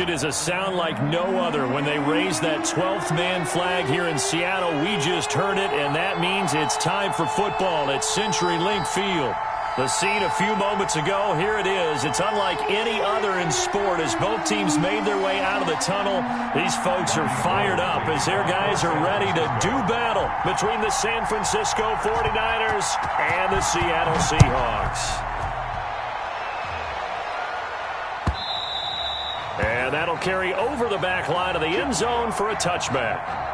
It is a sound like no other when they raise that 12th man flag here in Seattle. We just heard it, and that means it's time for football at CenturyLink Field. The scene a few moments ago, here it is. It's unlike any other in sport as both teams made their way out of the tunnel. These folks are fired up as their guys are ready to do battle between the San Francisco 49ers and the Seattle Seahawks. And that'll carry over the back line of the end zone for a touchback.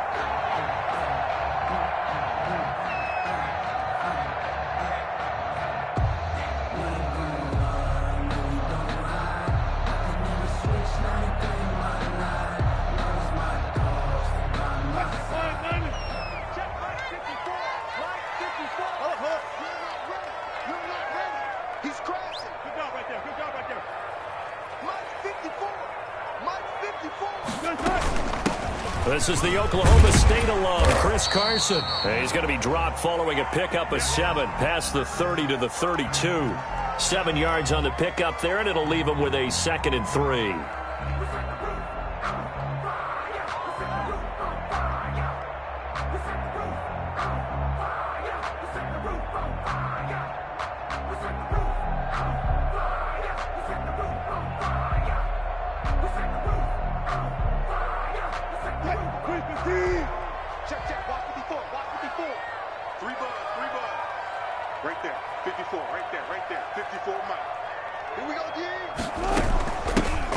This is the Oklahoma State alum, Chris Carson. He's going to be dropped following a pickup of 7 past the 30 to the 32. 7 yards on the pickup there, and it'll leave him with a 2nd and 3.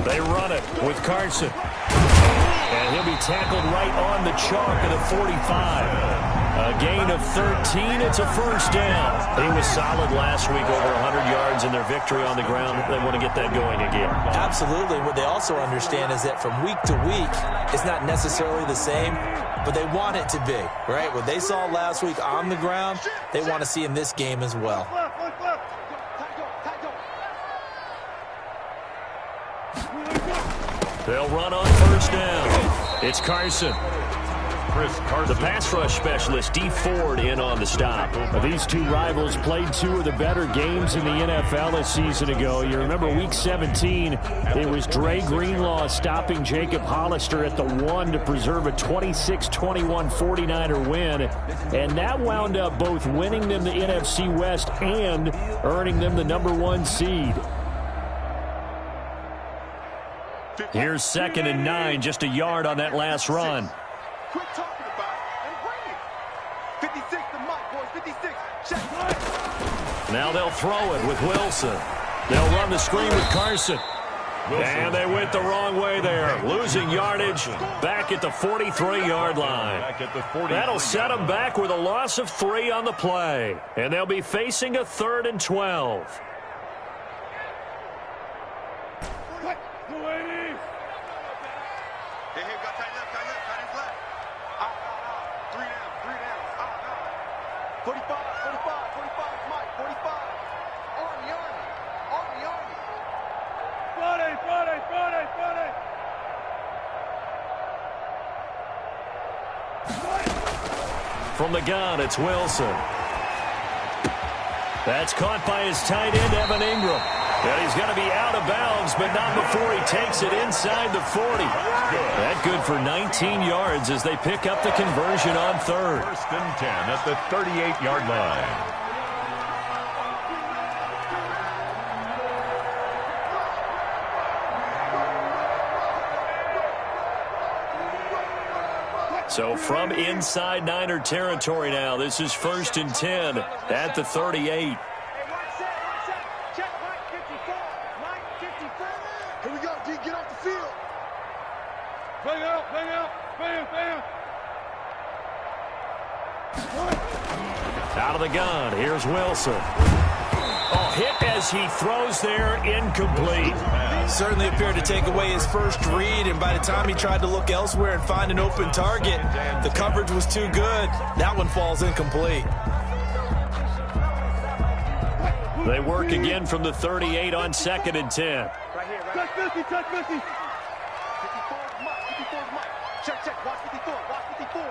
They run it with Carson. And he'll be tackled right on the chalk of the 45. A gain of 13. It's a first down. He was solid last week, over 100 yards in their victory on the ground. They want to get that going again. Absolutely. What they also understand is that from week to week, it's not necessarily the same, but they want it to be, right? What they saw last week on the ground, they want to see in this game as well. They'll run on first down. It's Carson. The pass rush specialist, D. Ford, in on the stop. These two rivals played 2 of the better games in the NFL a season ago. You remember Week 17, it was Dre Greenlaw stopping Jacob Hollister at the 1 to preserve a 26-21 49er win. And that wound up both winning them the NFC West and earning them the #1 seed. Here's 2nd and 9, just a yard on that last run. Quit talking about it and bring it. 56 to Mike, boys. 56. Check. Now they'll throw it with Wilson. They'll run the screen with Carson. And they went the wrong way there. Losing yardage back at the 43-yard line. That'll set them back with a loss of 3 on the play. And they'll be facing a 3rd and 12. From the gun, it's Wilson. That's caught by his tight end, Evan Ingram. And he's going to be out of bounds, but not before he takes it inside the 40. That good for 19 yards as they pick up the conversion on 3rd. 1st and 10 at the 38-yard line. So from inside Niner territory now, this is 1st and 10 at the 38. Here we go, D. Get off the field. Bang out, bang out, bam, bam. Out of the gun, here's Wilson. Oh, hit as he throws there, incomplete. Certainly appeared to take away his first read, and by the time he tried to look elsewhere and find an open target, the coverage was too good. That one falls incomplete. They work again from the 38 on 2nd and 10. Right here, right. Touch 50, touch 50. 54 Mike, 54 Mike. Check, watch 54, watch 54.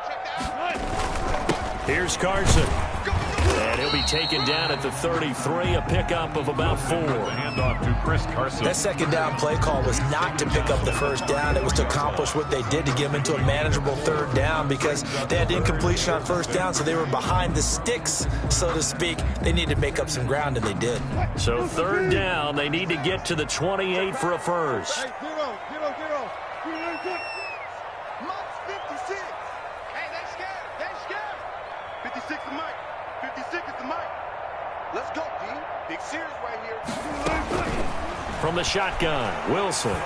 Check that. Here's Carson. Go. And he'll be taken down at the 33, a pickup of about 4. Handoff to Chris Carson. That second down play call was not to pick up the first down. It was to accomplish what they did to get them into a manageable third down because they had incompletion on first down, so they were behind the sticks, so to speak. They needed to make up some ground, and they did. So third down, they need to get to the 28 for a first. Hey, zero. 56. Hey, they scared. 56 is Mike. 56 is the Mike. Let's go, D. Big series right here. From the shotgun, Wilson.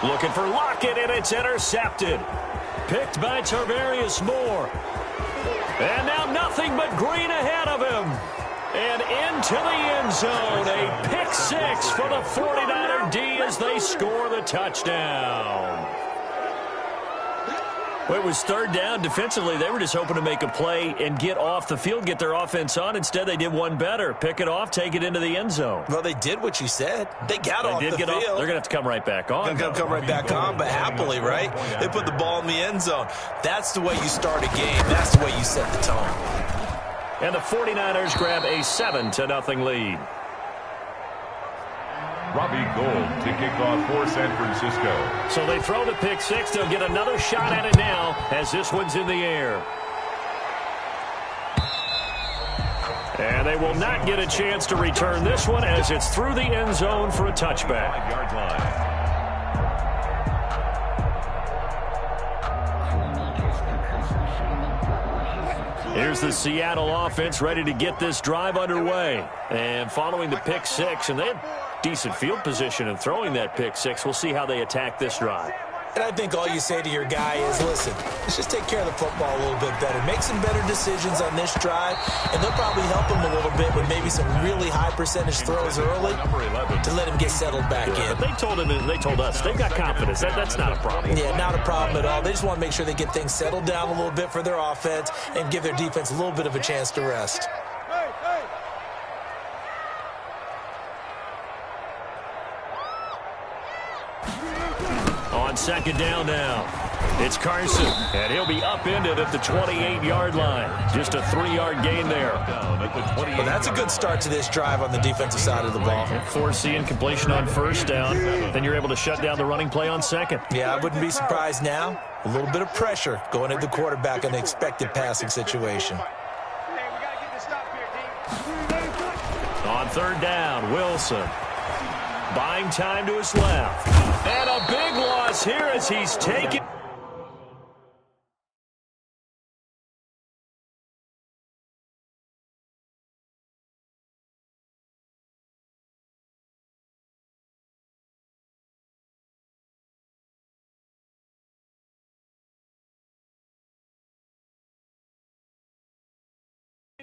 Looking for Lockett, and it's intercepted. Picked by Tarvarius Moore. And now nothing but green ahead of him. And into the end zone. A pick six for the 49er D as they score the touchdown. Well, it was third down. Defensively, they were just hoping to make a play and get off the field, get their offense on. Instead, they did one better. Pick it off, take it into the end zone. Well, they did what you said. They got off the field. They're going to have to come right back on. Come right back on, but happily, right? They put the ball in the end zone. That's the way you start a game. That's the way you set the tone. And the 49ers grab a 7-0 lead. Robbie Gould to kick off for San Francisco. So they throw the pick six. They'll get another shot at it now as this one's in the air. And they will not get a chance to return this one as it's through the end zone for a touchback. 5-yard line. Here's the Seattle offense ready to get this drive underway. And following the pick six, and they had decent field position in throwing that pick six. We'll see how they attack this drive. And I think all you say to your guy is, listen, let's just take care of the football a little bit better. Make some better decisions on this drive, and they'll probably help him a little bit with maybe some really high percentage throws early to let him get settled back in. But they told him, and they told us, they've got confidence. That's not a problem. Yeah, not a problem at all. They just want to make sure they get things settled down a little bit for their offense and give their defense a little bit of a chance to rest. On second down now, it's Carson, and he'll be upended at the 28-yard line. Just a 3-yard gain there. Well, that's a good start to this drive on the defensive side of the ball. Force incompletion on first down, then you're able to shut down the running play on second. Yeah, I wouldn't be surprised now. A little bit of pressure going at the quarterback in the expected passing situation. On third down, Wilson. Buying time to his left. And a big loss here as he's taken.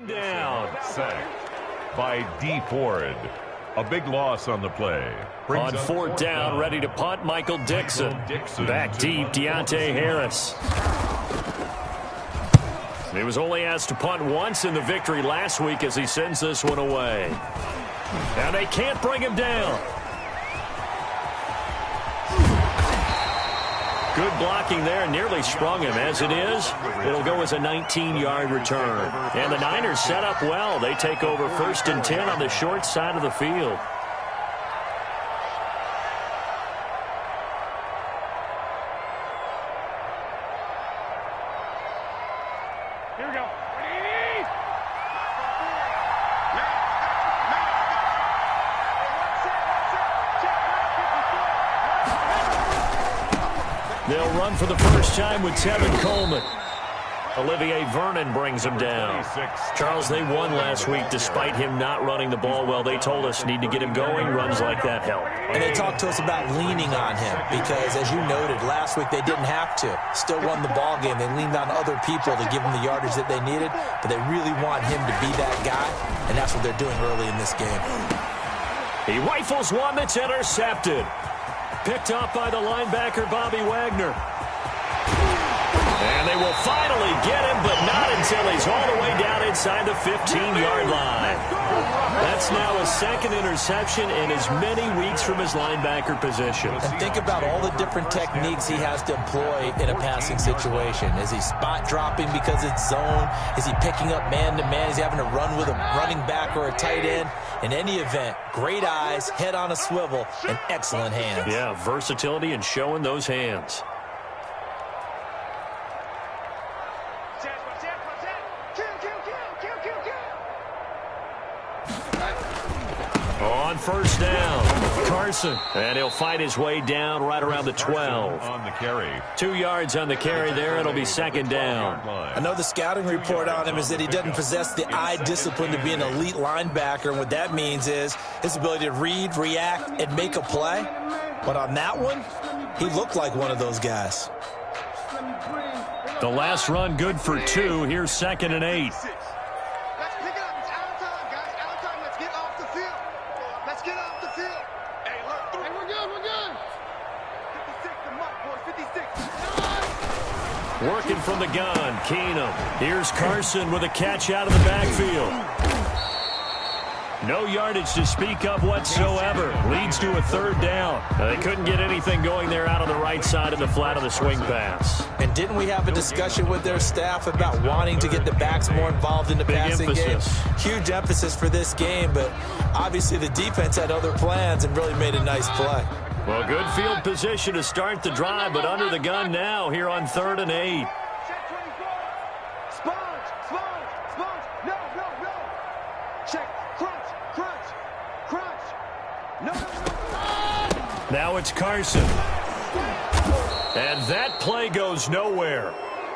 Down. Sacked by D. Ford. A big loss on the play. On fourth down, ready to punt, Michael Dixon. Back deep, Deontay Harris. He was only asked to punt once in the victory last week as he sends this one away. And they can't bring him down. Good blocking there, nearly sprung him. As it is, it'll go as a 19-yard return. And the Niners set up well. They take over 1st and 10 on the short side of the field. Here we go. They'll run for the first time with Tevin Coleman. Olivier Vernon brings him down. Charles, they won last week despite him not running the ball well. They told us need to get him going. Runs like that help. And they talked to us about leaning on him because, as you noted, last week they didn't have to. Still won the ball game. They leaned on other people to give them the yardage that they needed, but they really want him to be that guy, and that's what they're doing early in this game. He rifles one that's intercepted. Picked off by the linebacker, Bobby Wagner. And they will finally get him, but not until he's all the way down inside the 15-yard line. That's now a second interception in as many weeks from his linebacker position. And think about all the different techniques he has to employ in a passing situation. Is he spot dropping because it's zone? Is he picking up man-to-man? Is he having to run with a running back or a tight end? In any event, great eyes, head on a swivel, and excellent hands. Yeah, versatility and showing those hands. On first down, Carson. And he'll fight his way down right around the 12. On the carry. 2 yards on the carry there. It'll be second down. I know the scouting report on him is that he doesn't possess the eye discipline to be an elite linebacker. And what that means is his ability to read, react, and make a play. But on that one, he looked like one of those guys. The last run good for 2. Here's 2nd and 8. Working from the gun, Keenum. Here's Carson with a catch out of the backfield. No yardage to speak of whatsoever. Leads to a third down. They couldn't get anything going there out on the right side of the flat of the swing pass. And didn't we have a discussion with their staff about wanting to get the backs more involved in the passing game? Huge emphasis for this game, but obviously the defense had other plans and really made a nice play. Well, good field position to start the drive, but under the gun now here on 3rd and 8. Now it's Carson. And that play goes nowhere.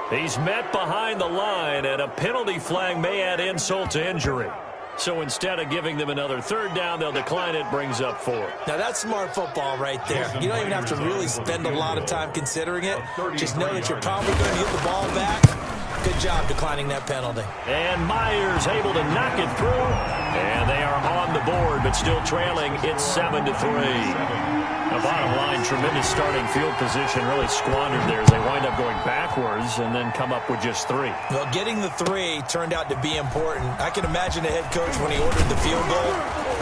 He's met behind the line, and a penalty flag may add insult to injury. So instead of giving them another third down, they'll decline it, brings up 4. Now, that's smart football right there. You don't even have to really spend a lot of time considering it. Just know that you're probably going to get the ball back. Good job declining that penalty. And Myers able to knock it through. And they are on the board, but still trailing. It's 7-3. The bottom line, tremendous starting field position, really squandered there as they wind up going backwards and then come up with just 3. Well, getting the 3 turned out to be important. I can imagine the head coach when he ordered the field goal.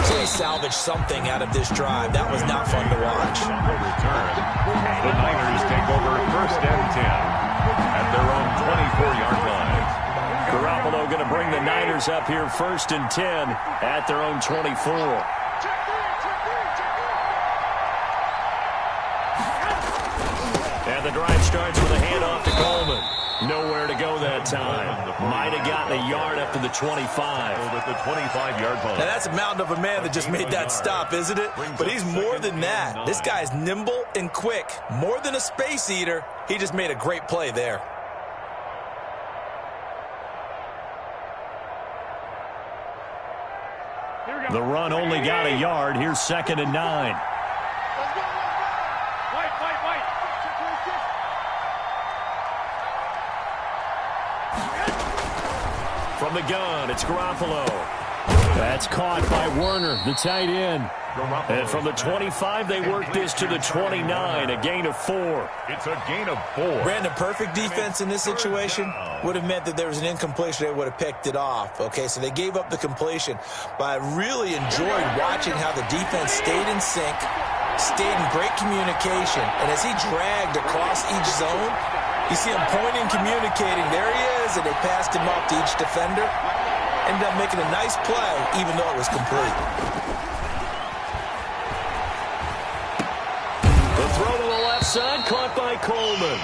So he salvaged something out of this drive. That was not fun to watch. Return. The Niners take over 1st and 10 at their own 24-yard line. Garoppolo going to bring the Niners up here 1st and 10 at their own 24. The drive starts with a handoff to Coleman. Nowhere to go that time. Might have gotten a yard up to the 25. At the 25-yard line. Now that's a mountain of a man that just made that stop, isn't it? But he's more than that. This guy's nimble and quick. More than a space eater. He just made a great play there. The run only got a yard. Here's 2nd and 9. From the gun, it's Garoppolo. That's caught by Werner, the tight end. And from the 25, they work this to the 29, a gain of 4. It's a gain of 4. Brandon, perfect defense in this situation would have meant that there was an incompletion. They would have picked it off. Okay, so they gave up the completion. But I really enjoyed watching how the defense stayed in sync, stayed in great communication. And as he dragged across each zone, you see him pointing, communicating. There he is, and they passed him off to each defender. Ended up making a nice play, even though it was complete. The throw to the left side, caught by Coleman.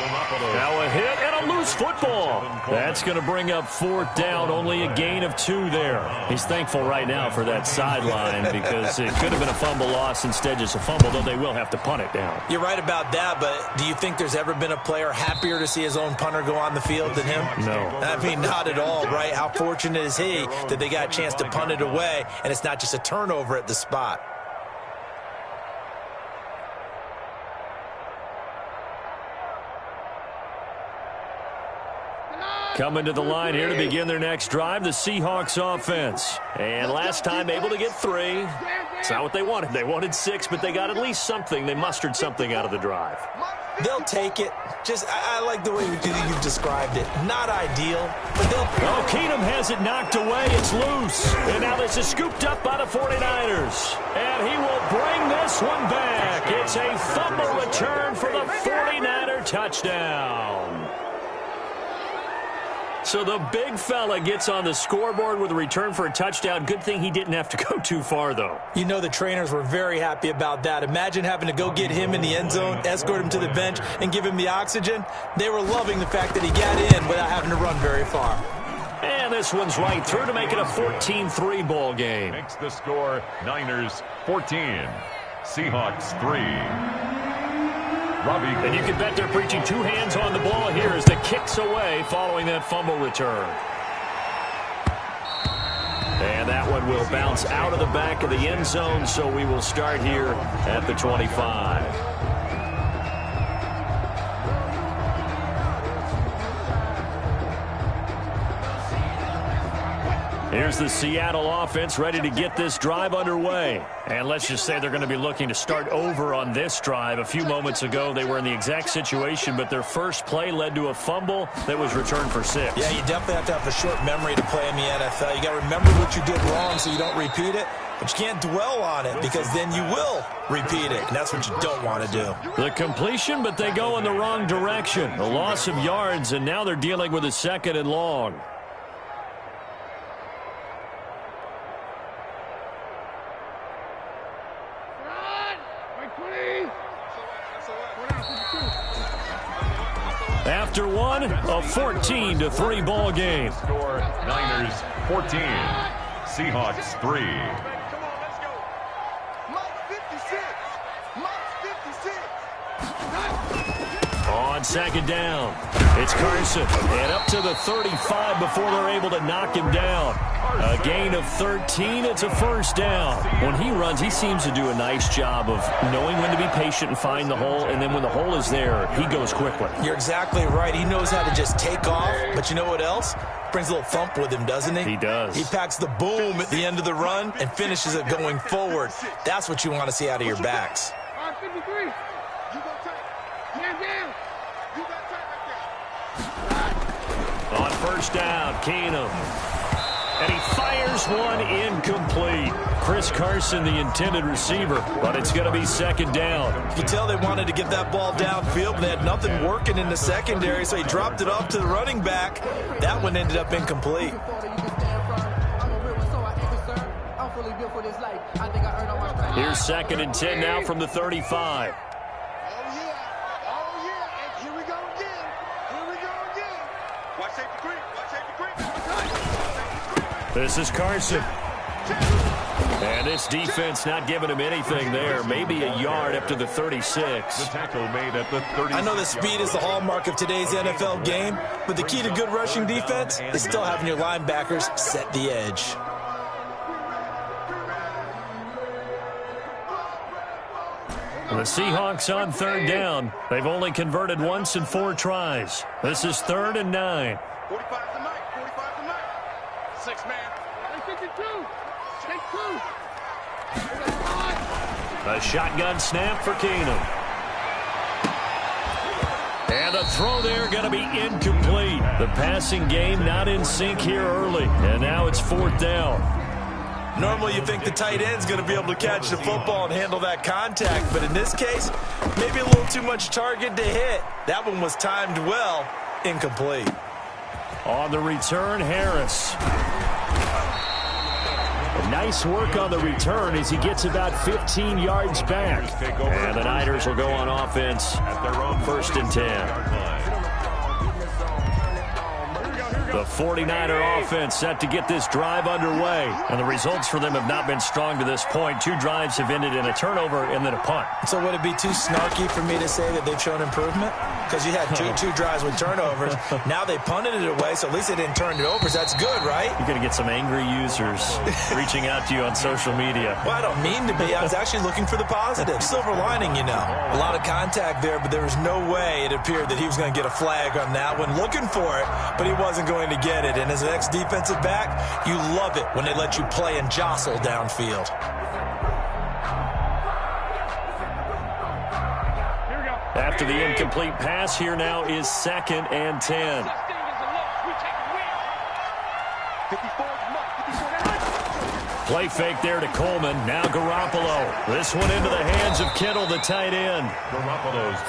Now a hit and a loose football. That's going to bring up 4th down, only a gain of 2 there. He's thankful right now for that sideline because it could have been a fumble loss, instead just a fumble, though they will have to punt it down. You're right about that, but do you think there's ever been a player happier to see his own punter go on the field than him? No. I mean, not at all, right? How fortunate is he that they got a chance to punt it away, and it's not just a turnover at the spot. Coming to the line here to begin their next drive, the Seahawks offense. And last time able to get 3. It's not what they wanted. They wanted 6, but they got at least something. They mustered something out of the drive. They'll take it. I like the way you've described it. Not ideal, but they'll... Keenum has it knocked away. It's loose. And now this is scooped up by the 49ers. And he will bring this one back. It's a fumble return for the 49er touchdown. So the big fella gets on the scoreboard with a return for a touchdown. Good thing he didn't have to go too far, though. You know the trainers were very happy about that. Imagine having to go get him in the end zone, escort him to the bench, and give him the oxygen. They were loving the fact that he got in without having to run very far. And this one's right through to make it a 14-3 ball game. Makes the score Niners 14, Seahawks 3. Robbie. And you can bet they're preaching two hands on the ball here as the kick's away following that fumble return. And that one will bounce out of the back of the end zone, so we will start here at the 25. Here's the Seattle offense ready to get this drive underway. And let's just say they're going to be looking to start over on this drive. A few moments ago, they were in the exact situation, but their first play led to a fumble that was returned for 6. Yeah, you definitely have to have a short memory to play in the NFL. You got to remember what you did wrong so you don't repeat it. But you can't dwell on it because then you will repeat it, and that's what you don't want to do. The completion, but they go in the wrong direction. A loss of yards, and now they're dealing with a 2nd and long. After one, a 14-3 ball game. Score Niners 14, Seahawks 3. Come on, let's go. Mike 56. On 2nd down, it's Carson. And up to the 35 before they're able to knock him down. A gain of 13, it's a 1st down. When he runs, he seems to do a nice job of knowing when to be patient and find the hole, and then when the hole is there, he goes quickly. You're exactly right. He knows how to just take off, but you know what else? Brings a little thump with him, doesn't he? He does. He packs the boom at the end of the run and finishes it going forward. That's what you want to see out of your backs. 53. You go tight. Hands down. You got tight right there. On 1st down, Keenum. And he fires one incomplete. Chris Carson, the intended receiver, but it's going to be 2nd down. You can tell they wanted to get that ball downfield, but they had nothing working in the secondary, so he dropped it off to the running back. That one ended up incomplete. Here's 2nd and 10 now from the 35. This is Carson. And this defense not giving him anything there. Maybe a yard up to the 36. The tackle made at the 36. I know the speed is the hallmark of today's NFL game, but the key to good rushing defense is still having your linebackers set the edge. The Seahawks on 3rd down. They've only converted once in 4 tries. This is 3rd and 9. 45 to Mike. 45 to Mike. 6 man. Take 52. Take 2. A shotgun snap for Keenum. And the throw there going to be incomplete. The passing game not in sync here early. And now it's 4th down. Normally you think the tight end's going to be able to catch the football and handle that contact, but in this case, maybe a little too much target to hit. That one was timed well, incomplete. On the return, Harris. Nice work on the return as he gets about 15 yards back. And the Niners will go on offense at their own 1st and 10. The 49er offense set to get this drive underway. And the results for them have not been strong to this point. 2 drives have ended in a turnover and then a punt. So would it be too snarky for me to say that they've shown improvement? Because you had two drives with turnovers. Now they punted it away, so at least they didn't turn it over. So that's good, right? You're going to get some angry users reaching out to you on social media. Well, I don't mean to be. I was actually looking for the positive. Silver lining, you know. A lot of contact there, but there was no way it appeared that he was going to get a flag on that one. Looking for it, but he wasn't going to get it. And as an ex-defensive back, you love it when they let you play and jostle downfield. After the incomplete pass, here now is 2nd and 10. Play fake there to Coleman. Now Garoppolo. This one into the hands of Kittle, the tight end.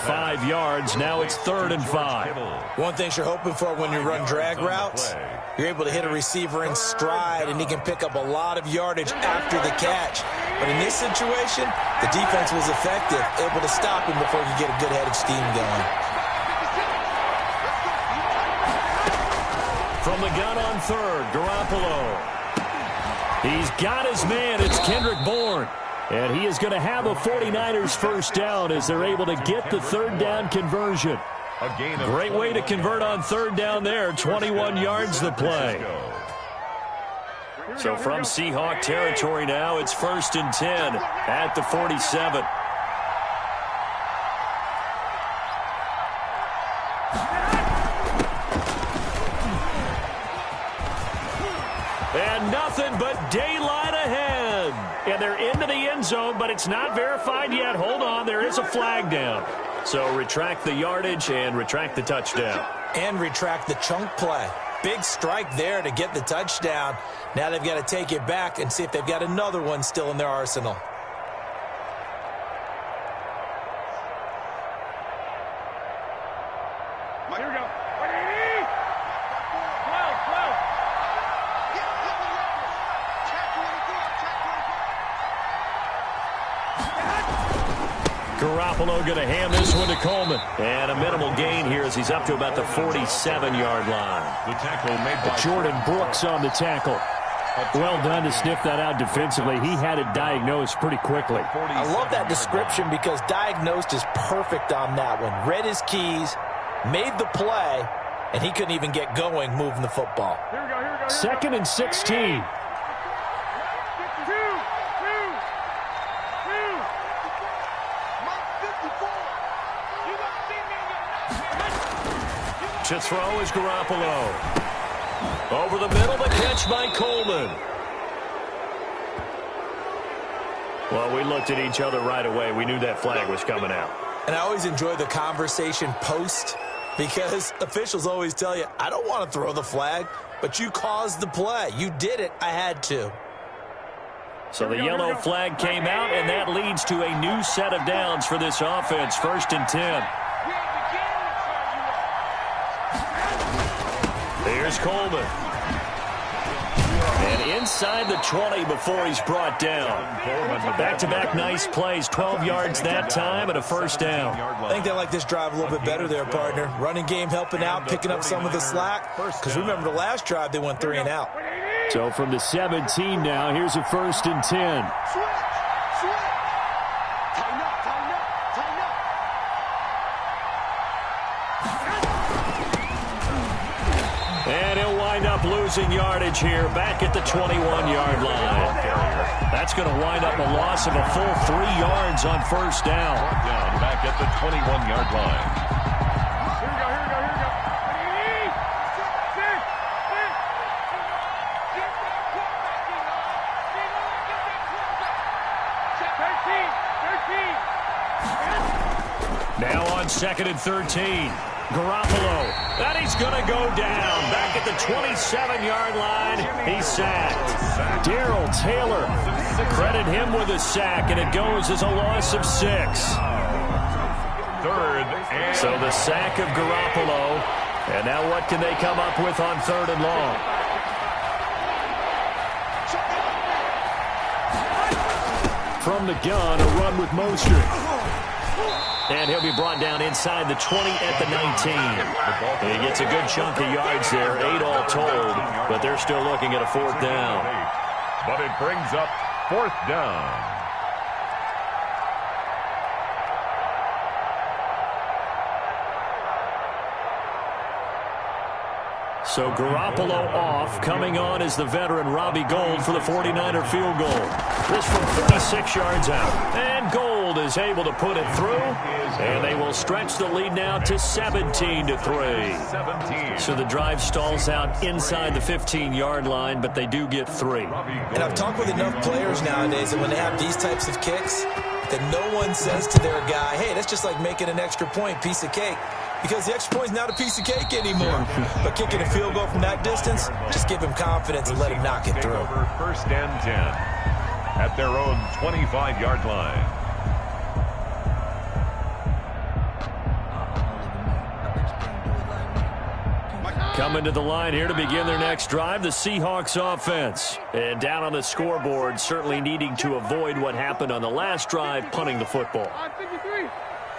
5 yards. Now it's 3rd and 5. One thing you're hoping for when you run drag routes, you're able to hit a receiver in stride, and he can pick up a lot of yardage after the catch. But in this situation, the defense was effective, able to stop him before he could get a good head of steam going. From the gun on 3rd, Garoppolo. He's got his man. It's Kendrick Bourne. And he is going to have a 49ers first down as they're able to get the 3rd down conversion. Great way to convert on 3rd down there. 21 yards the play. So from Seahawk territory now, it's 1st and 10 at the 47. And nothing but daylight ahead. And they're into the end zone, but it's not verified yet. Hold on, there is a flag down. So retract the yardage and retract the touchdown. And retract the chunk play. Big strike there to get the touchdown. Now they've got to take it back and see if they've got another one still in their arsenal. Here we go. Garoppolo going to hand this one to Coleman. And a minimal gain here as he's up to about the 47-yard line. The tackle made by Jordan Brooks on the tackle. Well done to sniff that out defensively. He had it diagnosed pretty quickly. I love that description because diagnosed is perfect on that one. Read his keys, made the play, and he couldn't even get going moving the football. Here we go, here we go. 2nd and 16. To throw is Garoppolo. Over the middle, the catch by Coleman. Well, we looked at each other right away. We knew that flag was coming out. And I always enjoy the conversation post because officials always tell you, I don't want to throw the flag, but you caused the play. You did it. I had to. So the yellow flag came out, and that leads to a new set of downs for this offense. 1st and 10. Here's Coleman. And inside the 20 before he's brought down. Back-to-back nice plays. 12 yards that time and a first down. I think they like this drive a little bit better there, partner. Running game helping out, picking up some of the slack. Because remember the last drive, they went 3 and out. So from the 17 now, here's a 1st and 10. And he'll wind up losing yardage here back at the 21-yard line. That's going to wind up a loss of a full 3 yards on first down. Back at the 21-yard line. Here we go, here we go, here we go. Now on 2nd and 13. Garoppolo. And he's going to go down. Back at the 27-yard line. He's sacked. Darrell Taylor. Credit him with a sack, and it goes as a loss of 6. 3rd and... So the sack of Garoppolo. And now what can they come up with on 3rd and long? From the gun, a run with Mostert. And he'll be brought down inside the 20 at the 19. And he gets a good chunk of yards there, 8 all told, but they're still looking at a 4th down. But it brings up 4th down. So Garoppolo off. Coming on is the veteran Robbie Gould for the 49er field goal. This from 36 yards out. And Gould is able to put it through. And they will stretch the lead now to 17-3. So the drive stalls out inside the 15-yard line, but they do get 3. And I've talked with enough players nowadays that when they have these types of kicks, that no one says to their guy, hey, that's just like making an extra point, piece of cake. because the extra point is not a piece of cake anymore. But kicking a field goal from that distance, just give him confidence and let him knock it through. Over 1st and 10 at their own 25-yard line. Coming to the line here to begin their next drive, the Seahawks offense. And down on the scoreboard, certainly needing to avoid what happened on the last drive, punting the football.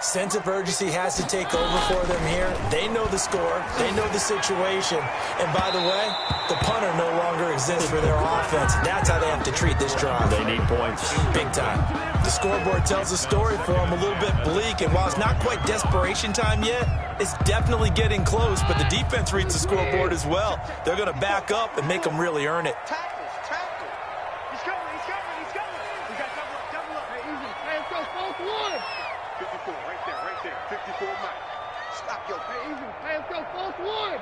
Sense of urgency has to take over for them here. They know the score. They know the situation. And by the way, the punter no longer exists for their offense. That's how they have to treat this drive. They need points. Big time. The scoreboard tells a story for them a little bit bleak. And while it's not quite desperation time yet, it's definitely getting close. But the defense reads the scoreboard as well. They're going to back up and make them really earn it. Tackles. He's coming. We got double up. Hey, easy. Hands go, both one. 54, right there. 54, Mike. Stop your easy. Hands go, both one.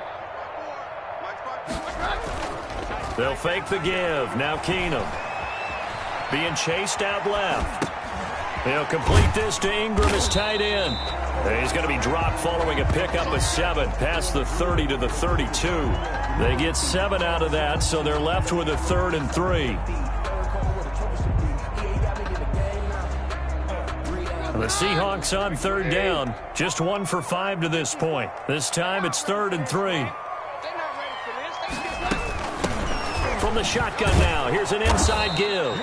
They'll fake the give. Now Keenum. Being chased out left. He'll complete this to Ingram as tight end. And he's going to be dropped following a pickup of 7 past the 30 to the 32. They get 7 out of that, so they're left with a 3rd and 3. The Seahawks on 3rd down. Just 1 for 5 to this point. This time it's 3rd and 3. From the shotgun now, here's an inside give.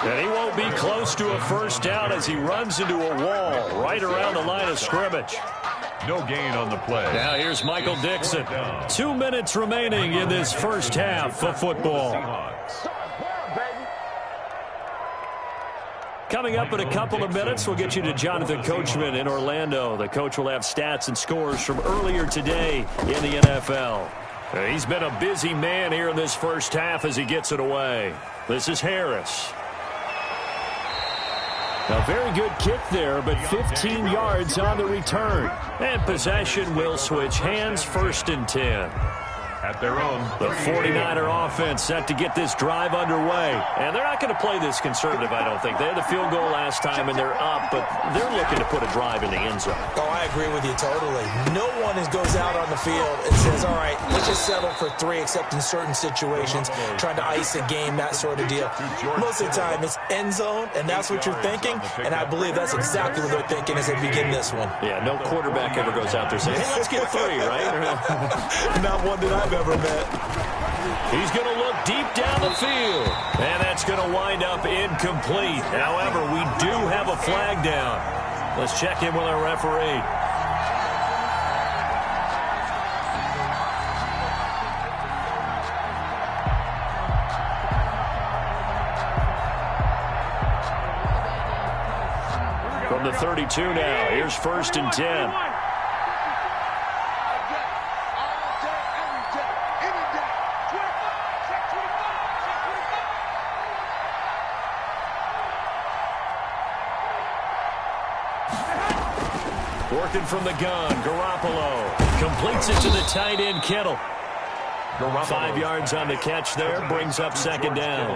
And he won't be close to a first down as he runs into a wall right around the line of scrimmage. No gain on the play. Now here's Michael Dixon. 2 minutes remaining in this first half of football. Coming up in a couple of minutes, we'll get you to Jonathan Coachman in Orlando. The coach will have stats and scores from earlier today in the NFL. He's been a busy man here in this first half as he gets it away. This is Harris. A very good kick there, but 15 yards on the return. And possession will switch hands, 1st and 10. At their own. The 49er offense set to get this drive underway. And they're not going to play this conservative, I don't think. They had the field goal last time, and they're up, but they're looking to put a drive in the end zone. Oh, I agree with you totally. No one goes out on the field and says, all right, let's just settle for 3, except in certain situations, trying to ice a game, that sort of deal. Most of the time, it's end zone, and that's what you're thinking, and I believe that's exactly what they're thinking as they begin this one. Yeah, no quarterback ever goes out there saying, hey, let's get 3, right? Not one that I've ever met. He's going to look deep down the field. And that's going to wind up incomplete. However, we do have a flag down. Let's check in with our referee. From the 32 now, here's 1st and 10. Working from the gun, Garoppolo completes it to the tight end, Kittle. 5 yards on the catch there, brings up 2nd down.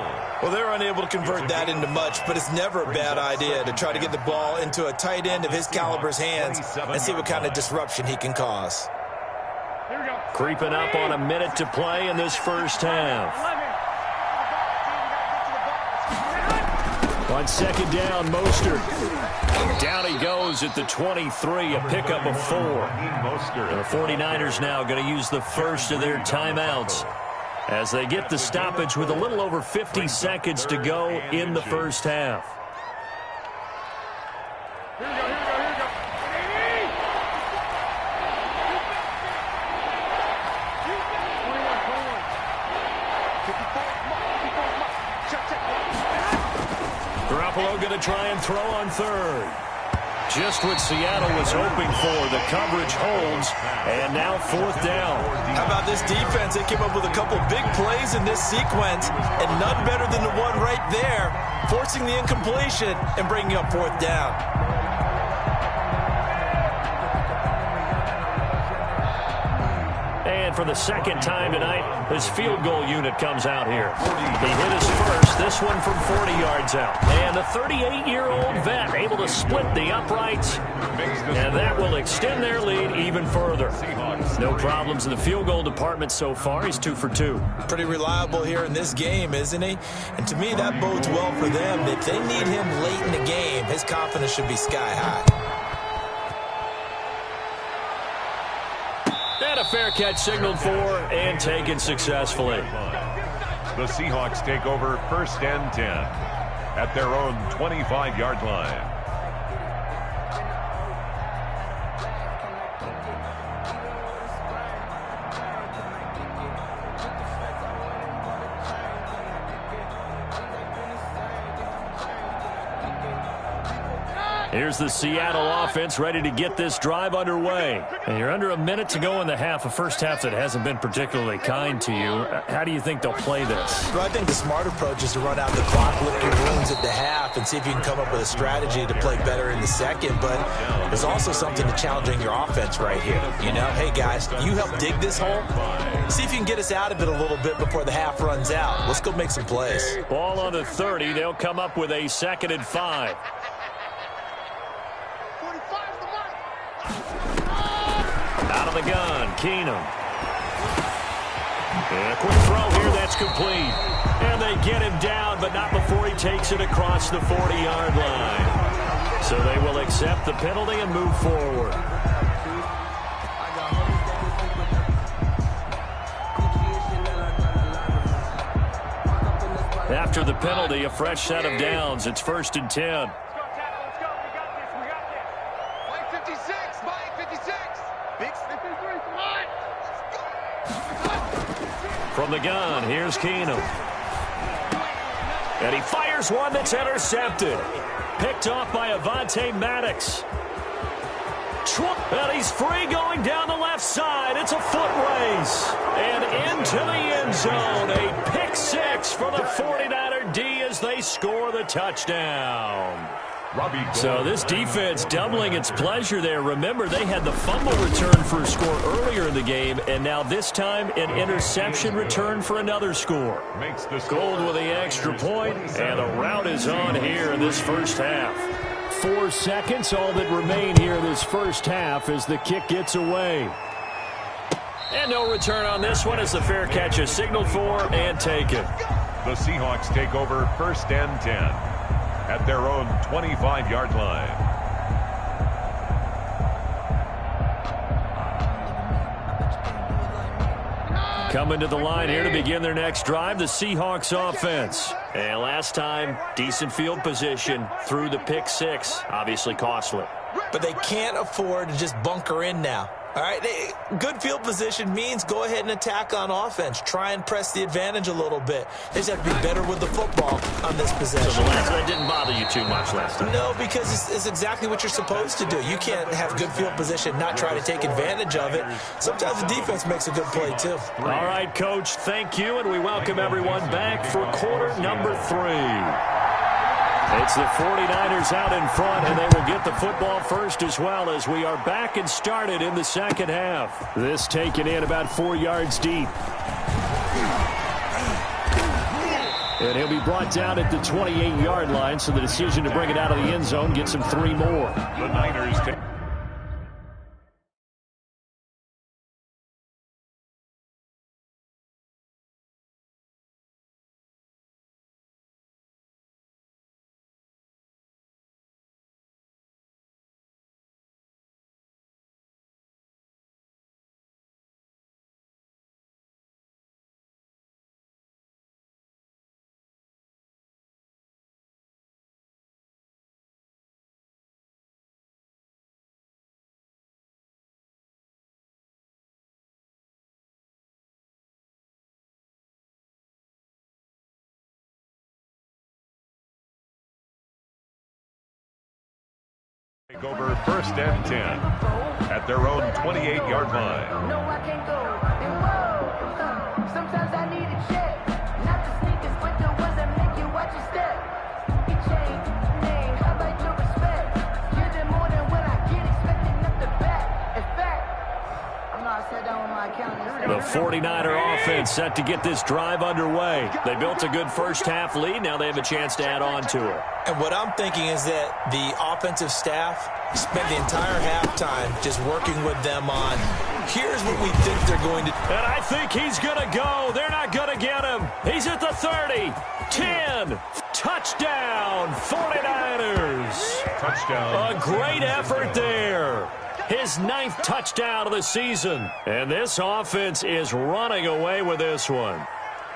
Well, they're unable to convert that into much, but it's never a bad idea to try to get the ball into a tight end of his caliber's hands and see what kind of disruption he can cause. Creeping up on a minute to play in this first half. On 2nd down, Mostert. Down he goes at the 23, a pickup of 4. And the 49ers now going to use the first of their timeouts as they get the stoppage with a little over 50 seconds to go in the first half. Garoppolo going to try and throw on 3rd. Just what Seattle was hoping for. The coverage holds, and now 4th down. How about this defense? They came up with a couple big plays in this sequence, and none better than the one right there, forcing the incompletion and bringing up 4th down. And And for the second time tonight, his field goal unit comes out here. He hit his first, this one from 40 yards out. And the 38-year-old vet able to split the uprights, and that will extend their lead even further. No problems in the field goal department so far. He's 2 for 2. Pretty reliable here in this game, isn't he? And to me, that bodes well for them. If they need him late in the game, his confidence should be sky high. And a fair catch signaled for and taken successfully. The Seahawks take over 1st and 10 at their own 25-yard line. Here's the Seattle offense ready to get this drive underway. And you're under a minute to go in the half, a first half that hasn't been particularly kind to you. How do you think they'll play this? Well, I think the smart approach is to run out the clock, lick your wounds at the half, and see if you can come up with a strategy to play better in the second. But there's also something to challenging your offense right here. You know, hey, guys, you help dig this hole. See if you can get us out of it a little bit before the half runs out. Let's go make some plays. Ball on the 30. They'll come up with a 2nd and 5. Out of the gun, Keenum. And a quick throw here, that's complete. And they get him down, but not before he takes it across the 40-yard line. So they will accept the penalty and move forward. After the penalty, a fresh set of downs. It's 1st and 10. From the gun, here's Keenum. And he fires one that's intercepted. Picked off by Avonte Maddox. And he's free going down the left side. It's a foot race. And into the end zone. A pick 6 for the 49er D as they score the touchdown. So this defense doubling its pleasure there. Remember, they had the fumble return for a score earlier in the game, and now this time an interception return for another score. Gold with the extra point, and the route is on here in this first half. 4 seconds, all that remain here in this first half as the kick gets away. And no return on this one as the fair catch is signaled for and taken. The Seahawks take over 1st and 10 at their own 25-yard line. Coming to the line here to begin their next drive, the Seahawks offense. And last time, decent field position through the pick 6. Obviously costly. But they can't afford to just bunker in now. All right, good field position means go ahead and attack on offense. Try and press the advantage a little bit. They just have to be better with the football on this possession. So that didn't bother you too much last time? No, because it's exactly what you're supposed to do. You can't have good field position, not try to take advantage of it. Sometimes the defense makes a good play, too. All right, Coach, thank you, and we welcome everyone back for quarter number 3. It's the 49ers out in front, and they will get the football first as well as we are back and started in the second half. This taken in about 4 yards deep. And he'll be brought down at the 28-yard line, so the decision to bring it out of the end zone gets him 3 more. The Niners take over 1st and 10 at their own 28-yard line. No, I can't go. Sometimes I need a check. Not the sneakers, but the ones that make you watch your step. You change name, how about your respect? You're the more than what I get, expecting up the back. In fact, I know I sat down with my accountant. The 49er offense set to get this drive underway. They built a good first-half lead. Now they have a chance to add on to it. And what I'm thinking is that the offensive staff spent the entire halftime just working with them on, here's what we think they're going to do. And I think he's going to go. They're not going to get him. He's at the 30, 10, touchdown, 49ers. Touchdown. A great effort there. His 9th touchdown of the season. And this offense is running away with this one.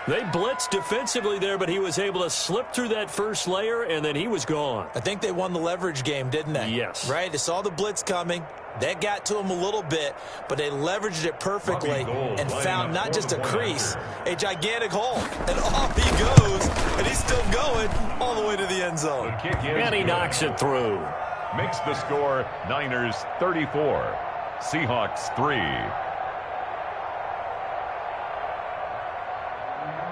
They blitzed defensively there, but he was able to slip through that first layer, and then he was gone. I think they won the leverage game, didn't they? Yes. Right? They saw the blitz coming. That got to him a little bit, but they leveraged it perfectly and found not just a crease, a gigantic hole. And off he goes, and he's still going all the way to the end zone. And he knocks it through. Makes the score Niners 34, Seahawks 3.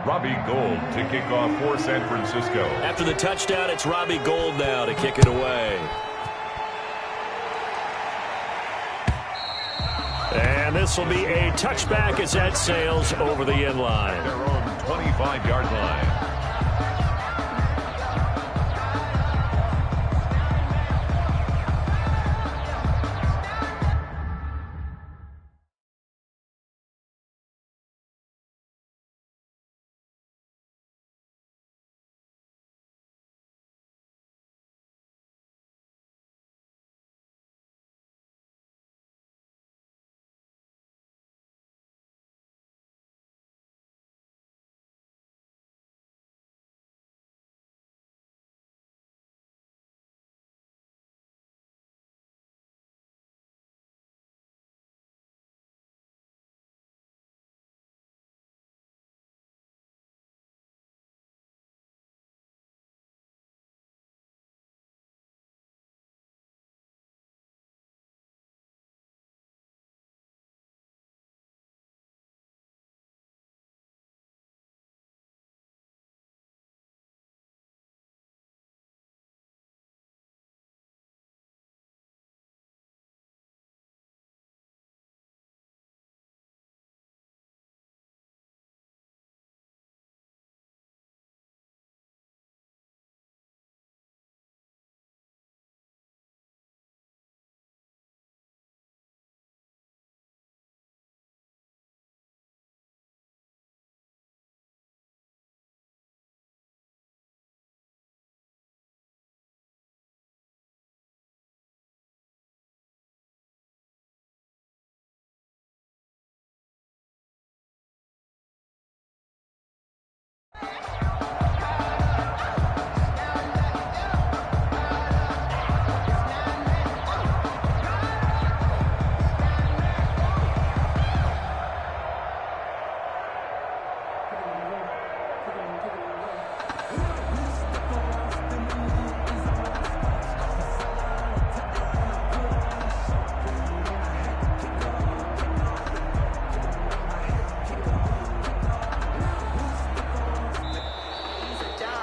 Robbie Gould to kick off for San Francisco. After the touchdown, it's Robbie Gould now to kick it away. And this will be a touchback as that sails over the end line. Their own 25-yard line.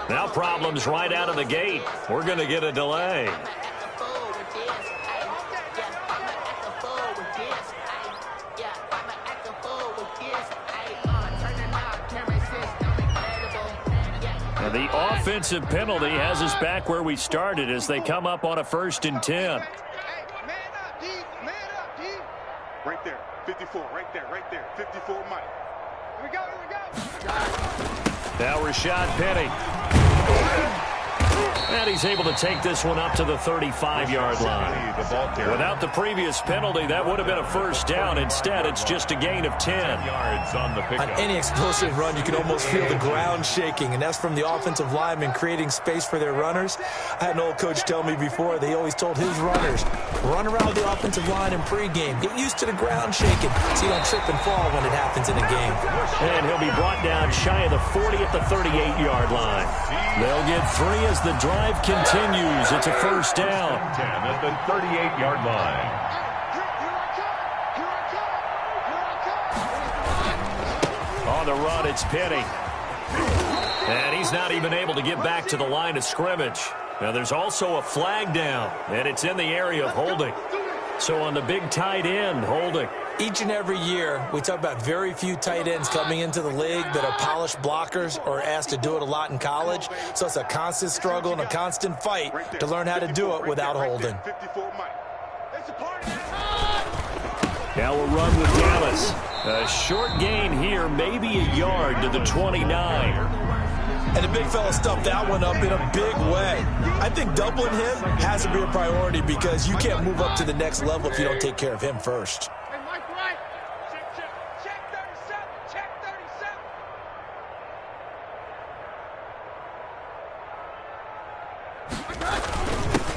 Now problems right out of the gate. We're going to get a delay. And the offensive penalty has us back where we started as they come up on a 1st and 10. Man up, D. Man up, D. Right there. 54. Right there. 54, Mike. Here we go. Now Rashad Penny. And he's able to take this one up to the 35-yard line. Without the previous penalty, that would have been a 1st down. Instead, it's just a gain of 10 yards on the pickup. On any explosive run, you can almost feel the ground shaking, and that's from the offensive linemen creating space for their runners. I had an old coach tell me before, they always told his runners, run around the offensive line in pregame. Get used to the ground shaking so you don't trip and fall when it happens in a game. And he'll be brought down shy of the 40 at the 38-yard line. They'll get 3 as the drive continues. It's a 1st down. 10 at the 38-yard line. On the run, it's Penny. And he's not even able to get back to the line of scrimmage. Now, there's also a flag down, and it's in the area of holding. So on the big tight end, holding. Each and every year, we talk about very few tight ends coming into the league that are polished blockers or asked to do it a lot in college. So it's a constant struggle and a constant fight to learn how to do it without holding. Now we'll run with Dallas. A short gain here, maybe a yard to the 29. And the big fella stuffed that one up in a big way. I think doubling him has to be a priority because you can't move up to the next level if you don't take care of him first.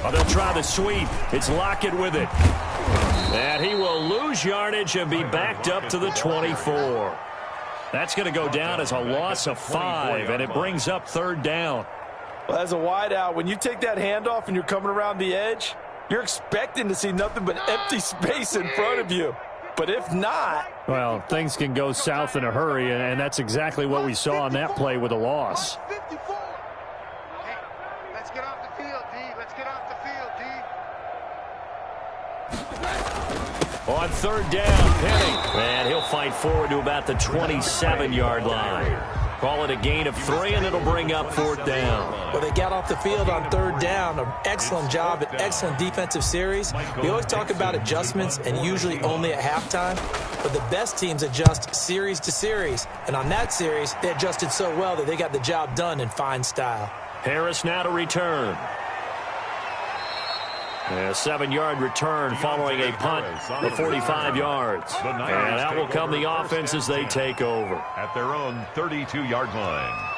Oh, they'll try the sweep. It's Lockett with it. And he will lose yardage and be backed up to the 24. That's going to go down as a loss of 5, and it brings up third down. Well, as a wideout, when you take that handoff and you're coming around the edge, you're expecting to see nothing but empty space in front of you. But if not... Well, things can go south in a hurry, and that's exactly what we saw on that play with a loss. Let's get off the field, D. Let's get off the field, D. On third down, Penny. And he'll fight forward to about the 27-yard line. Call it a gain of 3, and it'll bring up fourth down. Well, they got off the field on third down. An excellent job, an excellent defensive series. We always talk about adjustments, and usually only at halftime. But the best teams adjust series to series. And on that series, they adjusted so well that they got the job done in fine style. Harris now to return. A 7-yard return following a punt of 45 yards. And that will come the offense as they take over. At their own 32-yard line.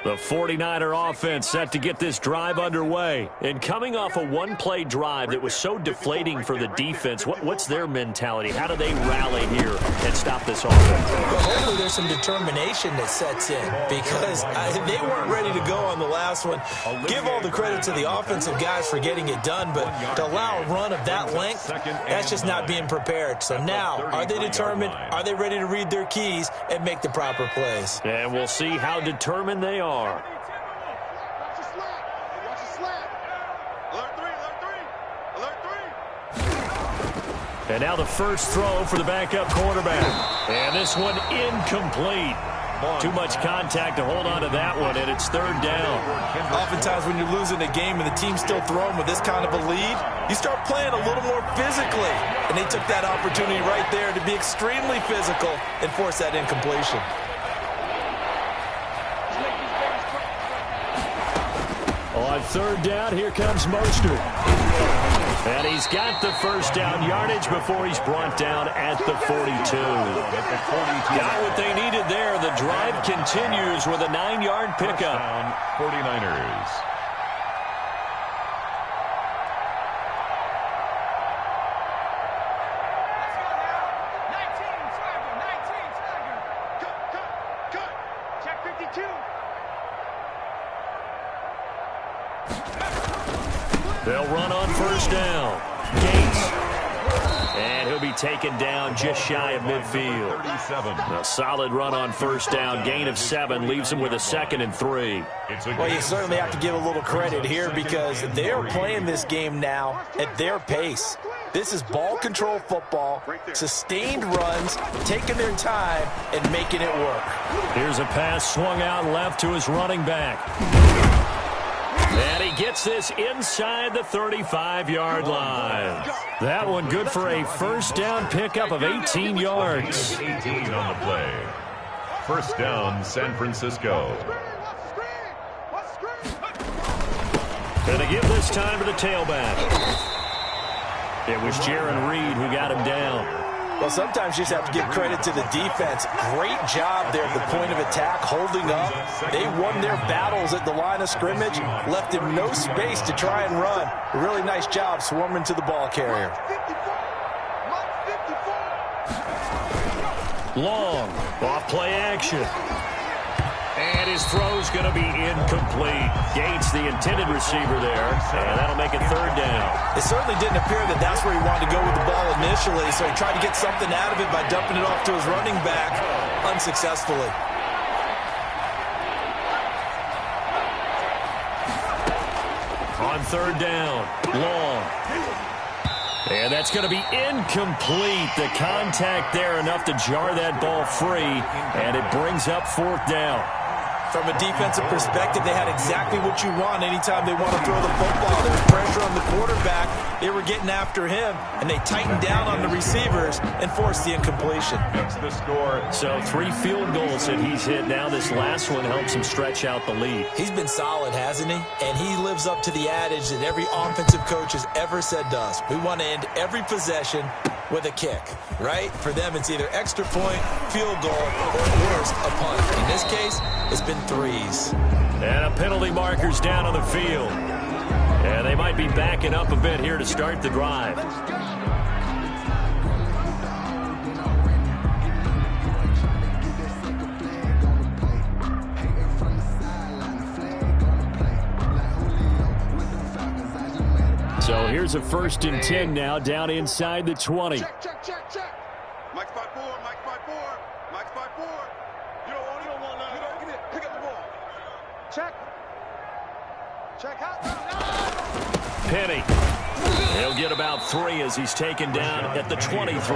The 49er offense set to get this drive underway. And coming off a one-play drive that was so deflating for the defense, what's their mentality? How do they rally here and stop this offense? Well, hopefully there's some determination that sets in because they weren't ready to go on the last one. Give all the credit to the offensive guys for getting it done, but to allow a run of that length, that's just not being prepared. So now, are they determined? Are they ready to read their keys and make the proper plays? And we'll see how determined they are. Watch the slap. Watch the slap. Alert 3. Alert 3. And now the first throw for the backup quarterback. And this one incomplete. Too much contact to hold on to that one, and it's third down. Oftentimes when you're losing a game and the team's still throwing with this kind of a lead, you start playing a little more physically. And they took that opportunity right there to be extremely physical and force that incompletion. On third down, here comes Mostert. And he's got the first down yardage before he's brought down at the 42. Got what they needed there. The drive continues with a 9-yard pickup. 49ers. Check 52. They'll run on first down. Gates. And he'll be taken down just shy of midfield. 37. A solid run on first down. Gain of 7 leaves him with a 2nd and 3. Well, you certainly have to give a little credit here because they're playing this game now at their pace. This is ball control football, sustained runs, taking their time, and making it work. Here's a pass swung out left to his running back. And he gets this inside the 35-yard line. That one good for a first down pickup of 18 yards. 18 on the play. First down, San Francisco. Gonna give this time to the tailback. It was Jaron Reed who got him down. Well, sometimes you just have to give credit to the defense. Great job there at the point of attack, holding up. They won their battles at the line of scrimmage, left him no space to try and run. A really nice job swarming to the ball carrier. Long, off play action. And his throw's going to be incomplete. Gates, the intended receiver there, and that'll make it third down. It certainly didn't appear that that's where he wanted to go with the ball initially, so he tried to get something out of it by dumping it off to his running back unsuccessfully. On third down, long. And that's going to be incomplete. The contact there enough to jar that ball free, and it brings up fourth down. From a defensive perspective, they had exactly what you want anytime they want to throw the football. There was pressure on the quarterback. They were getting after him, and they tightened down on the receivers and forced the incompletion. That's the score. So 3 field goals that he's hit now. This last one helps him stretch out the lead. He's been solid, hasn't he? And he lives up to the adage that every offensive coach has ever said to us. We want to end every possession with a kick, right? For them, it's either extra point, field goal, or worst, a punt. In this case, it's been 3s. And a penalty marker's down on the field. And they might be backing up a bit here to start the drive. So here's a 1st and 10 now, down inside the 20. Check. Mike's by 4. Mike's by 4. You don't want that. You don't get it. Pick up the ball. Check out. Penny. He'll get about 3 as he's taken down at the 23.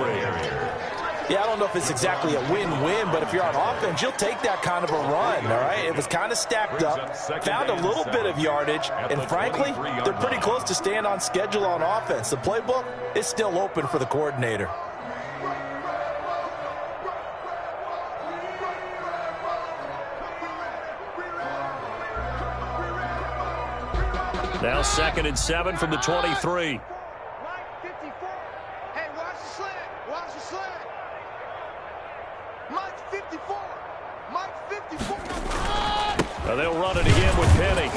Yeah, I don't know if it's exactly a win-win, but if you're on offense, you'll take that kind of a run, all right? It was kind of stacked up, found a little bit of yardage, and frankly, they're pretty close to staying on schedule on offense. The playbook is still open for the coordinator. Now 2nd and 7 from the 23. Mike 54. Hey, watch the slant. Watch the slant. Mike 54. Mike 54. They'll run it again with Penny.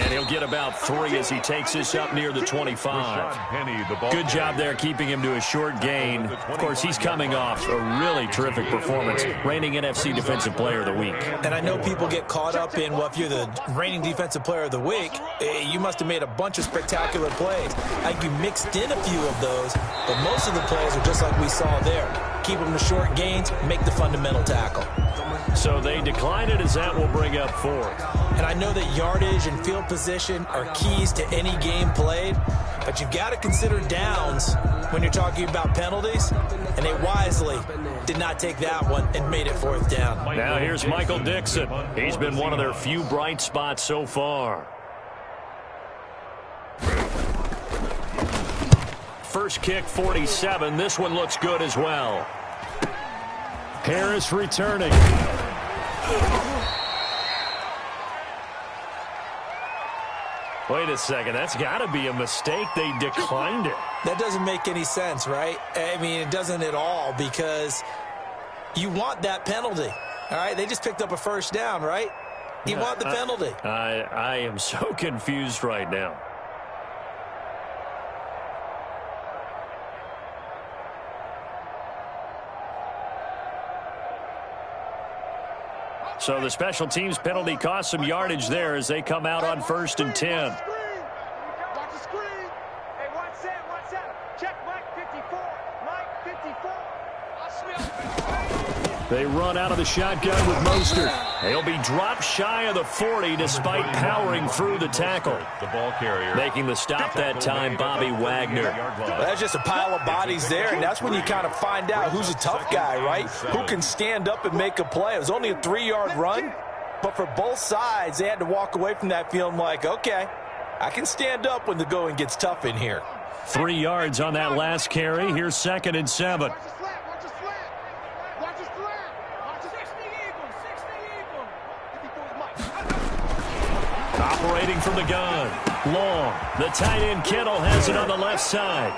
And he'll get about 3 as he takes this up near the 25. Good job there keeping him to a short gain. Of course, he's coming off a really terrific performance, reigning NFC Defensive Player of the Week. And I know people get caught up in, well, if you're the reigning Defensive Player of the Week, you must have made a bunch of spectacular plays. I think you mixed in a few of those, but most of the plays are just like we saw there. Keep them to short gains, make the fundamental tackle. So they decline it as that will bring up 4th. And I know that yardage and field position are keys to any game played, but you've got to consider downs when you're talking about penalties, and they wisely did not take that one and made it 4th down. Now here's Michael Dixon. He's been one of their few bright spots so far. First kick, 47. This one looks good as well. Harris returning. Wait a second. That's got to be a mistake. They declined it. That doesn't make any sense, right? I mean, it doesn't at all, because you want that penalty. All right? They just picked up a 1st down, right? You want the penalty. I am so confused right now. So the special teams penalty cost some yardage there as they come out on 1st and 10. Watch the screen. Hey, watch that. Check Mike 54. Mike 54. They run out of the shotgun with Mostert. He'll be dropped shy of the 40 despite powering through the tackle. The ball carrier. Making the stop that time, Bobby Wagner. Well, that's just a pile of bodies there, and that's when you kind of find out who's a tough guy, right? Who can stand up and make a play. It was only a 3-yard run, but for both sides, they had to walk away from that feeling like, okay, I can stand up when the going gets tough in here. 3 yards on that last carry. Here's 2nd and 7. Watch the slant. Watch the slant. Watch the slant. Watch the 60 Eagle. 60 Eagle. 54 is Mike. Operating from the gun. Long. The tight end Kittle has it on the left side.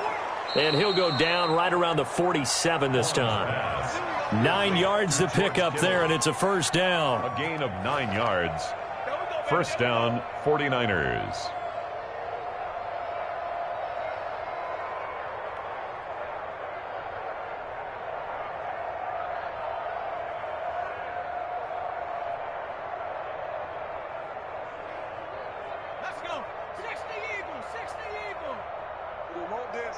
And he'll go down right around the 47 this time. 9 yards to pick up there, and it's a 1st down. A gain of 9 yards. 1st down, 49ers. Let's go. 60 Eagle. 60 Eagle. We want this.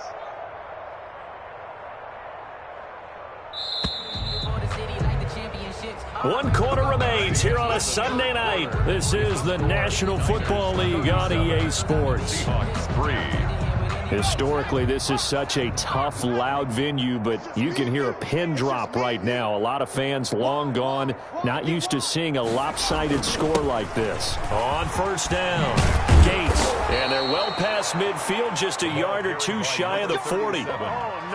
For the city like the championships. 1 quarter remains here on a Sunday night. This is the National Football League on EA Sports. Seahawks 3. Historically, this is such a tough, loud venue, but you can hear a pin drop right now. A lot of fans long gone, not used to seeing a lopsided score like this. On first down, Gates. And they're well past midfield, just a yard or two shy of the 40.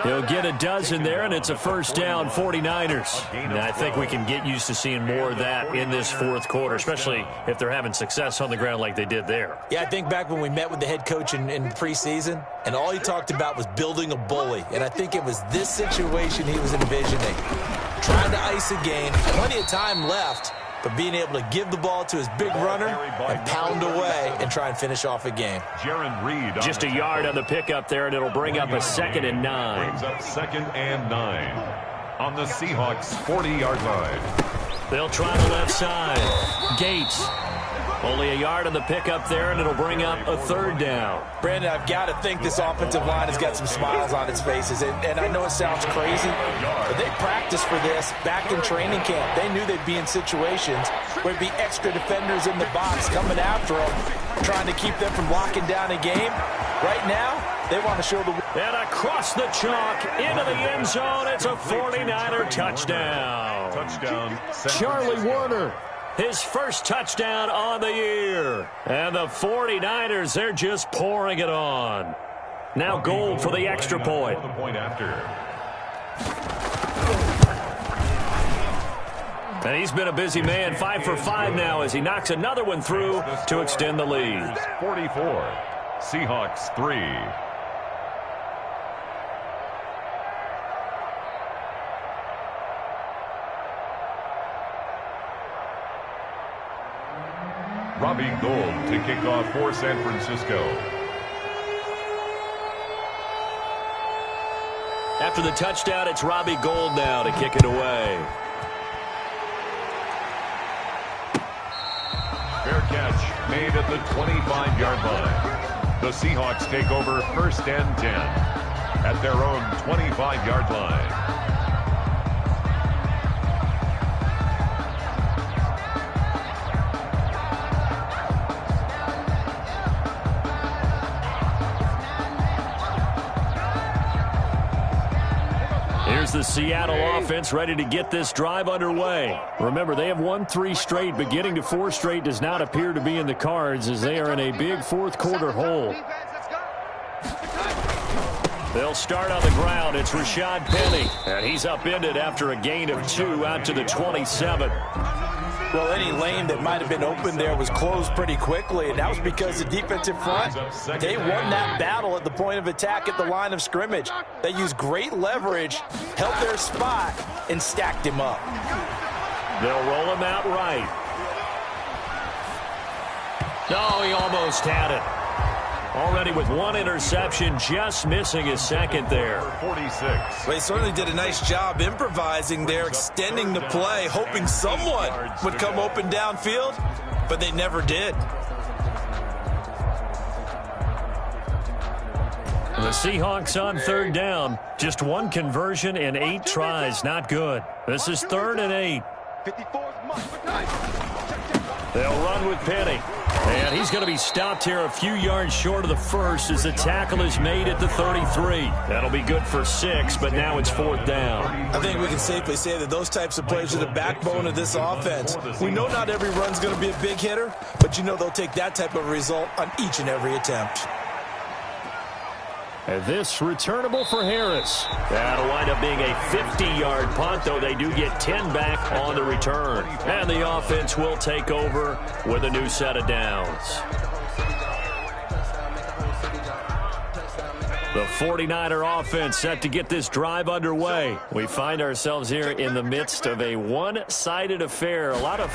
He'll get a dozen there, and it's a first down, 49ers. And I think we can get used to seeing more of that in this fourth quarter, especially if they're having success on the ground like they did there. Yeah, I think back when we met with the head coach in preseason, and all he talked about was building a bully. And I think it was this situation he was envisioning. Trying to ice a game, plenty of time left, but being able to give the ball to his big runner and pound away and try and finish off a game. Just a yard on the pickup there, and it'll bring up a 2nd and 9. Brings up 2nd and 9 on the Seahawks 40-yard line. They'll try the left side. Gates. Only a yard on the pickup there, and it'll bring up a 3rd down. Brandon, I've got to think this offensive line has got some smiles on its faces. And I know it sounds crazy, but they practiced for this back in training camp. They knew they'd be in situations where there'd be extra defenders in the box coming after them, trying to keep them from locking down a game. Right now, they want to show the... And across the chalk, into the end zone, it's a 49er touchdown. Touchdown. Charlie Warner. His first touchdown on the year. And the 49ers, they're just pouring it on. Now Gold for the extra point. The point after. And he's been a busy man, 5 for 5 now as he knocks another one through to extend the lead. 44. Seahawks 3. Robbie Gould to kick off for San Francisco. After the touchdown, it's Robbie Gould now to kick it away. Fair catch made at the 25-yard line. The Seahawks take over 1st and 10 at their own 25-yard line. Here's the Seattle offense ready to get this drive underway. Remember, they have won 3 straight, but getting to 4 straight does not appear to be in the cards as they are in a big fourth quarter hole. They'll start on the ground. It's Rashad Penny, and he's upended after a gain of 2 out to the 27. Well, any lane that might have been open there was closed pretty quickly, and that was because the defensive front, they won that battle at the point of attack at the line of scrimmage. They used great leverage, held their spot, and stacked him up. They'll roll him out right. No, he almost had it. Already with 1 interception, just missing his 2nd there. 46. Well, they certainly did a nice job improvising there, extending the play, hoping someone would come open downfield, but they never did. The Seahawks on 3rd down. Just 1 conversion and 8 tries. Not good. This is 3rd and 8. They'll run with Penny. And he's going to be stopped here a few yards short of the first as the tackle is made at the 33. That'll be good for 6, but now it's 4th down. I think we can safely say that those types of plays are the backbone of this offense. We know not every run's going to be a big hitter, but you know they'll take that type of result on each and every attempt. And this returnable for Harris. That'll wind up being a 50-yard punt, though they do get 10 back on the return. And the offense will take over with a new set of downs. The 49er offense set to get this drive underway. We find ourselves here in the midst of a one-sided affair. A lot of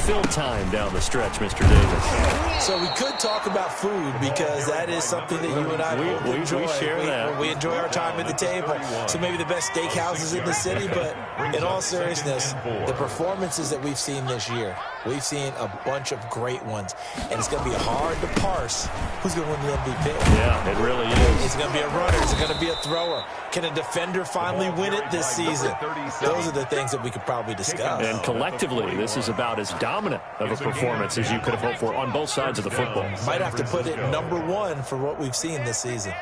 fill time down the stretch, Mr. Davis. So we could talk about food because that is something that you and I enjoy. We share that. We enjoy our time at the table. So maybe the best steakhouses in the city, but in all seriousness, the performances that we've seen this year, We've seen a bunch of great ones, and it's going to be hard to parse who's going to win the MVP. Yeah, it really is. Is it going to be a runner? Is it going to be a thrower? Can a defender finally win it this season? Those are the things that we could probably discuss. And collectively, this is about as dominant of a performance as you could have hoped for on both sides of the football. Might have to put it #1 for what we've seen this season.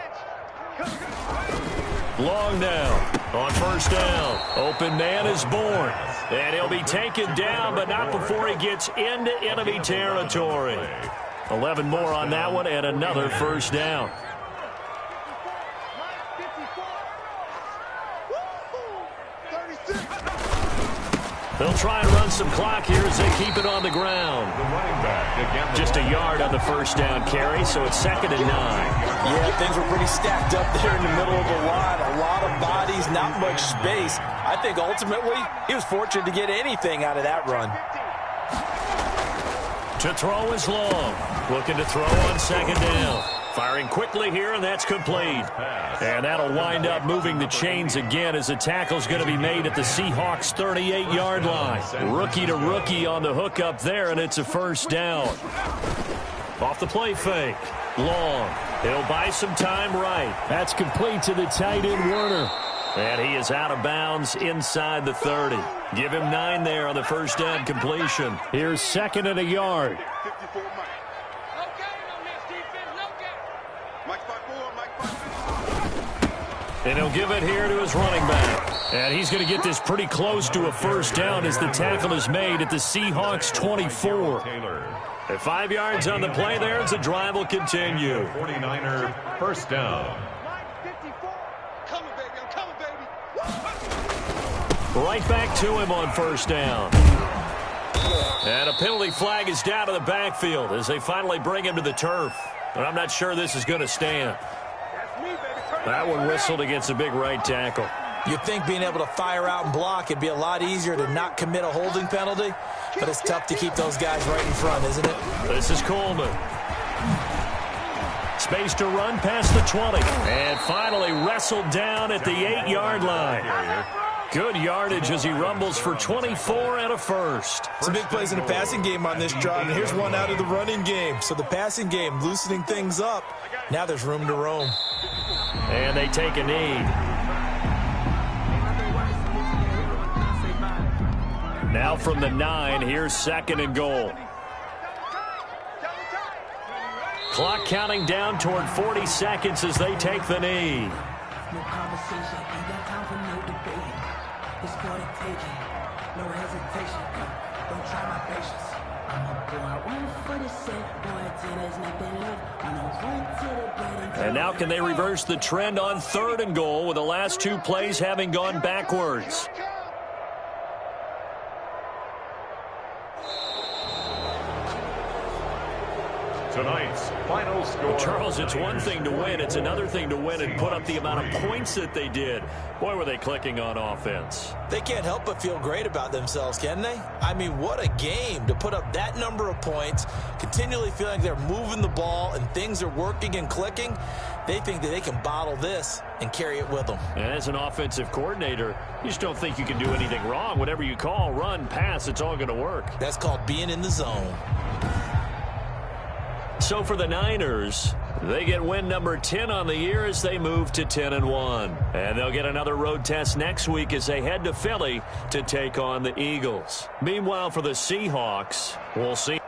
Long down on first down. Open man is born. And he'll be taken down, but not before he gets into enemy territory. 11 more on that one and another first down. They'll try and run some clock here as they keep it on the ground. Just a yard on the first down carry, so it's 2nd and 9. Yeah, things were pretty stacked up there in the middle of the line. A lot of bodies, not much space. I think ultimately he was fortunate to get anything out of that run. To throw is long. Looking to throw on 2nd down. Firing quickly here, and that's complete. And that'll wind up moving the chains again as the tackle's going to be made at the Seahawks 38-yard line. Rookie to rookie on the hook up there, and it's a first down. Off the play fake. Long. He'll buy some time right. That's complete to the tight end, Werner. And he is out of bounds inside the 30. Give him 9 there on the first down completion. Here's 2nd and a yard. And he'll give it here to his running back. And he's going to get this pretty close to a first down as the tackle is made at the Seahawks 24. At 5 yards on the play there as the drive will continue. 49er first down. Right back to him on first down. And a penalty flag is down to the backfield as they finally bring him to the turf. But I'm not sure this is going to stand. That one whistled against a big right tackle. You'd think being able to fire out and block, it'd be a lot easier to not commit a holding penalty, but it's tough to keep those guys right in front, isn't it? This is Coleman. Space to run past the 20. And finally wrestled down at the 8-yard line. Good yardage as he rumbles for 24 and a first. Some big plays in the passing game on this drive, and here's one out of the running game. So the passing game loosening things up. Now there's room to roam. And they take a knee. Now from the 9, here's 2nd and goal. Clock counting down toward 40 seconds as they take the knee. No conversation, ain't got time for no debating. It's for the taking, no hesitation. Don't try my patience. I'm a boy, one for the set, boy, till there's nothing left. I'm a run to the bed. And now can they reverse the trend on 3rd and goal with the last 2 plays having gone backwards? Tonight's final score. Charles, it's one thing to win. It's another thing to win and put up the amount of points that they did. Boy, were they clicking on offense. They can't help but feel great about themselves, can they? I mean, what a game to put up that number of points, continually feeling they're moving the ball and things are working and clicking. They think that they can bottle this and carry it with them. And as an offensive coordinator, you just don't think you can do anything wrong. Whatever you call, run, pass, it's all going to work. That's called being in the zone. So for the Niners, they get win number 10 on the year as they move to 10-1. And they'll get another road test next week as they head to Philly to take on the Eagles. Meanwhile, for the Seahawks, we'll see.